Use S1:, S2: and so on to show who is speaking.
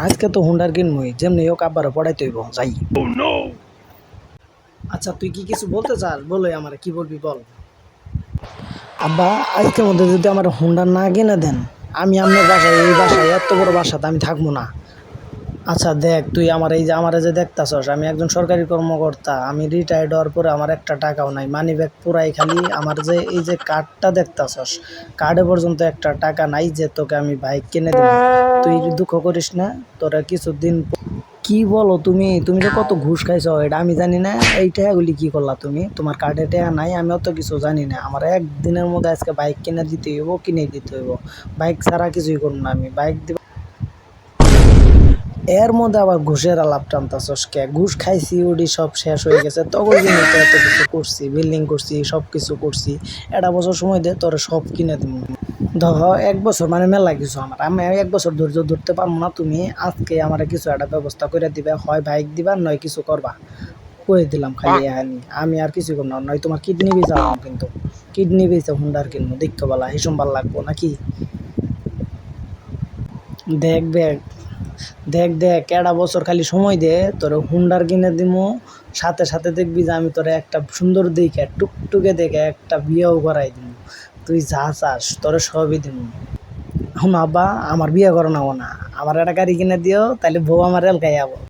S1: আজকে তো হুন্ডার কিনবই, যেমনি হোক আব্বারে পড়াইতে হইব, যাই। আচ্ছা তুই কি কিছু বলতে চাস? বলে আমার কি বলবি বল। আব্বা, আজকের মধ্যে যদি আমার হুন্ডা না কিনে দেন, আমি আপনার বাসায়, এই বাসায় এত বড় বাসাতে আমি থাকবো না। আচ্ছা দেখ, তুই আমার এই যে আমার যে দেখতাছস, আমি একজন সরকারি কর্মকর্তা, আমি রিটায়ার্ড হওয়ার পরে আমার একটা টাকাও নাই, মানি ব্যাগ পুরাই খালি। আমার যে এই যে কার্ডটা দেখতাছস, কার্ডে পর্যন্ত একটা টাকা নাই যে তোকে আমি বাইক কিনে দেবো। তুই দুঃখ করিস না, তোরা কিছুদিন কি বলো তুমি? তুমি যে কত ঘুষ খাইছো এটা আমি জানি না। এই টাকাগুলি কি করলা তুমি? তোমার কার্ডে টাকা নাই, আমি অত কিছু জানি না। আমার একদিনের মধ্যে আজকে বাইক কিনে দিতে হইব, কিনে দিতে হইব। বাইক ছাড়া কিছুই করবো না আমি, বাইক দিব। এর মধ্যে আবার ঘুষের আলাপ টানতাছস কে? ঘুষ খাইছি, ওডি সব শেষ হয়ে গেছে, তখন জন্য তো এত কিছু করছি, বিল্ডিং করছি, সব কিছু করছি। একটা বছর সময় দে, তোরে সব কিনে দিব। ধর 1 বছর মানে মেলা কিছু, আমি 1 বছর ধৈর্য ধরতে পারবো না। তুমি আজকে আমার কিছু একটা ব্যবস্থা করে দিবে, হয় বাইক দিবা নয় কিছু করবা। কয়ে দিলাম খালি এহানি, আমি আর কিছু করবো না। নয় তোমার কিডনি বেচালাম, কিন্তু কিডনি বেচে হুন্ডার কিনবো, দেখতে বলা হিসম ভাল লাগবো নাকি? দেখ দেখ, দেখ একটা বছর খালি সময় দে, তোর হুন্ডার কিনে দিমু। সাথে সাথে দেখবি যে আমি তোরে একটা সুন্দর দেখে টুকটুকে দেখে একটা বিয়েও করাই দিমু। তুই যা চাস তোরে সবই দিমু। হুন আব্বা, আমার বিয়ে করানো না, আমার একটা গাড়ি কিনে দিও, তাহলে বউ আমার এলকাই যাবো।